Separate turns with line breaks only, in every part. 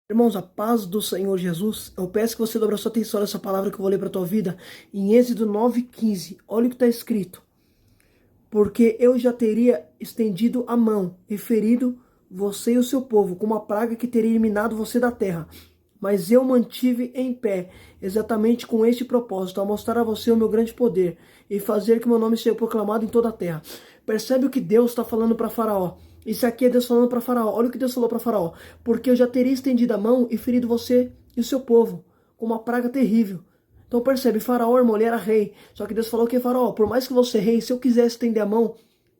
Irmãos, a paz do Senhor Jesus, eu peço que você dobre a sua atenção nessa palavra que eu vou ler para a tua vida, em Êxodo 9:15. Olha o que está escrito. Porque eu já teria estendido a mão e ferido você e o seu povo, com uma praga que teria eliminado você da terra. Mas eu mantive em pé, exatamente com este propósito, a mostrar a você o meu grande poder e fazer que meu nome seja proclamado em toda a terra. Percebe o que Deus está falando para Faraó? Isso aqui é Deus falando para Faraó. Olha o que Deus falou para Faraó. Porque eu já teria estendido a mão e ferido você e o seu povo, com uma praga terrível. Então percebe, Faraó, irmão, ele era rei. Só que Deus falou que Faraó, por mais que você é rei, se eu quisesse estender a mão,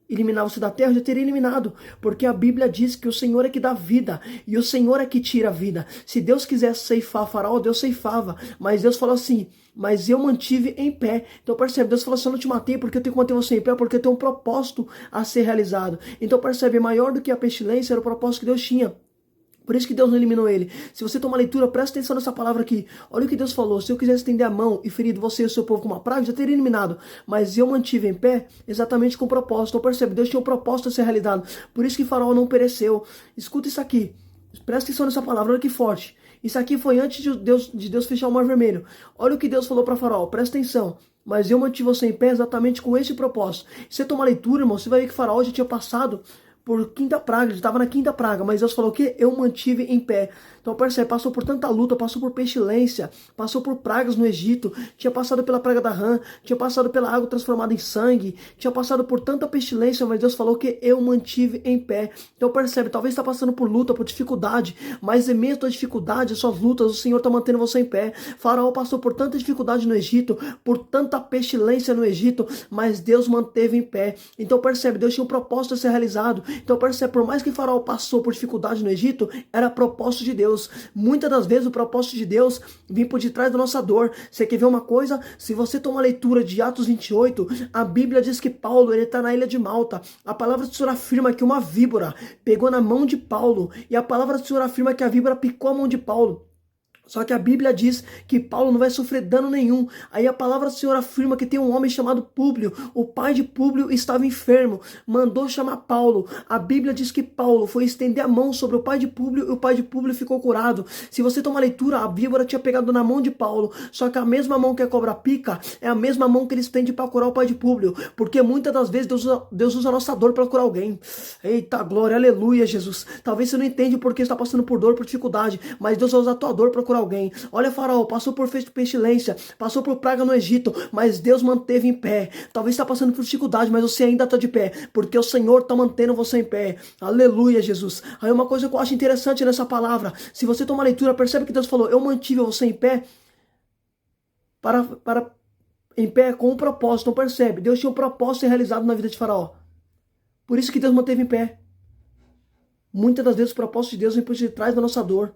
eliminar você da terra, eu já teria eliminado. Porque a Bíblia diz que o Senhor é que dá vida. E o Senhor é que tira a vida. Se Deus quisesse ceifar Faraó, Deus ceifava. Mas Deus falou assim, mas eu mantive em pé. Então percebe, Deus falou assim, eu não te matei porque eu tenho que manter você em pé, porque eu tenho um propósito a ser realizado. Então percebe, maior do que a pestilência era o propósito que Deus tinha. Por isso que Deus não eliminou ele. Se você tomar leitura, presta atenção nessa palavra aqui. Olha o que Deus falou. Se eu quisesse estender a mão e ferido você e o seu povo com uma praga, eu já teria eliminado. Mas eu mantive em pé exatamente com o propósito. Então percebe, Deus tinha um propósito a ser realizado. Por isso que Faraó não pereceu. Escuta isso aqui. Presta atenção nessa palavra, olha que forte. Isso aqui foi antes de Deus fechar o Mar Vermelho. Olha o que Deus falou para Faraó, presta atenção. Mas eu mantive você em pé exatamente com esse propósito. Se você tomar leitura, irmão, você vai ver que Faraó já tinha passado por quinta praga, ele estava na quinta praga, mas Deus falou que eu mantive em pé. Então percebe, passou por tanta luta, passou por pestilência, passou por pragas no Egito, tinha passado pela praga da rã, tinha passado pela água transformada em sangue, tinha passado por tanta pestilência, mas Deus falou que eu mantive em pé. Então percebe, talvez está passando por luta, por dificuldade, mas em meio à dificuldade, as suas lutas, o Senhor está mantendo você em pé. Faraó passou por tanta dificuldade no Egito, por tanta pestilência no Egito, mas Deus manteve em pé. Então percebe, Deus tinha um propósito a ser realizado. Então percebe, por mais que Faraó passou por dificuldade no Egito, era propósito de Deus. Muitas das vezes o propósito de Deus vem por detrás da nossa dor. Você quer ver uma coisa? Se você tomar a leitura de Atos 28, a Bíblia diz que Paulo está na ilha de Malta. A palavra do Senhor afirma que uma víbora pegou na mão de Paulo. E a palavra do Senhor afirma que a víbora picou a mão de Paulo. Só que a Bíblia diz que Paulo não vai sofrer dano nenhum. Aí a palavra do Senhor afirma que tem um homem chamado Públio. O pai de Públio estava enfermo. Mandou chamar Paulo. A Bíblia diz que Paulo foi estender a mão sobre o pai de Públio e o pai de Públio ficou curado. Se você tomar leitura, a víbora tinha pegado na mão de Paulo. Só que a mesma mão que a cobra pica é a mesma mão que ele estende para curar o pai de Públio. Porque muitas das vezes Deus usa a nossa dor para curar alguém. Eita glória, aleluia, Jesus. Talvez você não entenda porque está passando por dor, por dificuldade. Mas Deus vai usar a tua dor para curar alguém. Olha, Faraó, passou por pestilência, passou por praga no Egito, mas Deus manteve em pé. Talvez está passando por dificuldade, mas você ainda está de pé, porque o Senhor está mantendo você em pé. Aleluia, Jesus. Aí uma coisa que eu acho interessante nessa palavra, se você tomar leitura, percebe que Deus falou, eu mantive você em pé em pé com um propósito. Não percebe? Deus tinha um propósito realizado na vida de Faraó. Por isso que Deus manteve em pé. Muitas das vezes o propósito de Deus vem por detrás da nossa dor,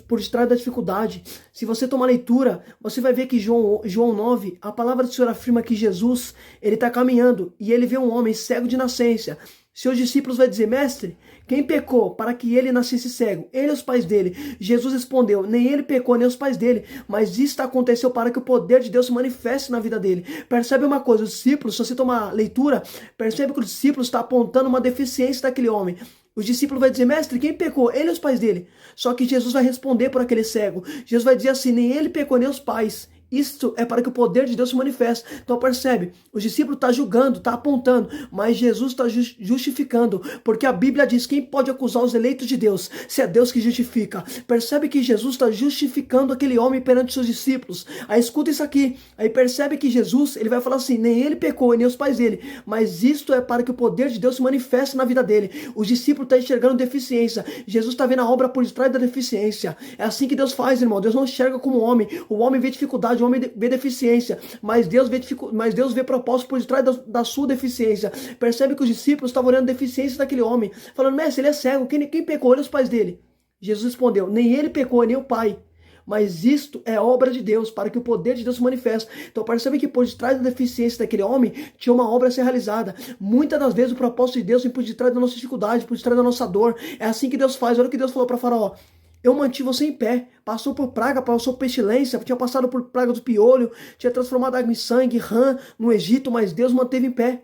por detrás da dificuldade. Se você tomar leitura, você vai ver que João 9, a palavra do Senhor afirma que Jesus, ele está caminhando e ele vê um homem cego de nascença. Seus discípulos vão dizer, mestre, quem pecou para que ele nascesse cego? Ele e os pais dele. Jesus respondeu, nem ele pecou, nem os pais dele, mas isso aconteceu para que o poder de Deus se manifeste na vida dele. Percebe uma coisa, os discípulos, se você tomar leitura, percebe que os discípulos estão apontando uma deficiência daquele homem. Os discípulos vão dizer, mestre, quem pecou? Ele e os pais dele. Só que Jesus vai responder por aquele cego. Jesus vai dizer assim, nem ele pecou, nem os pais. Isso é para que o poder de Deus se manifeste. Então percebe, os discípulos estão julgando, estão apontando, mas Jesus está justificando, porque a Bíblia diz, quem pode acusar os eleitos de Deus, se é Deus que justifica. Percebe que Jesus está justificando aquele homem perante seus discípulos. Aí escuta isso aqui, aí percebe que Jesus, ele vai falar assim, nem ele pecou, nem os pais dele, mas isto é para que o poder de Deus se manifeste na vida dele. Os discípulos estão enxergando deficiência, Jesus está vendo a obra por detrás da deficiência. É assim que Deus faz, irmão. Deus não enxerga como homem, o homem vê dificuldade, o homem vê deficiência, mas Deus vê propósito por detrás da sua deficiência. Percebe que os discípulos estavam olhando a deficiência daquele homem, falando, mestre, ele é cego, quem pecou? Olha os pais dele. Jesus respondeu, nem ele pecou, nem o pai, mas isto é obra de Deus, para que o poder de Deus se manifeste. Então percebe que por detrás da deficiência daquele homem, tinha uma obra a ser realizada. Muitas das vezes o propósito de Deus vem por detrás da nossa dificuldade, por detrás da nossa dor. É assim que Deus faz. Olha o que Deus falou para Faraó, eu mantive você em pé, passou por praga, passou por pestilência, tinha passado por praga do piolho, tinha transformado água em sangue, rã no Egito, mas Deus manteve em pé.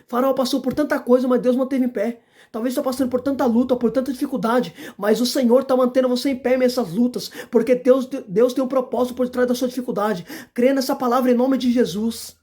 Faraó passou por tanta coisa, mas Deus manteve em pé. Talvez está passando por tanta luta, por tanta dificuldade, mas o Senhor está mantendo você em pé nessas lutas, porque Deus tem um propósito por trás da sua dificuldade. Crê nessa palavra em nome de Jesus.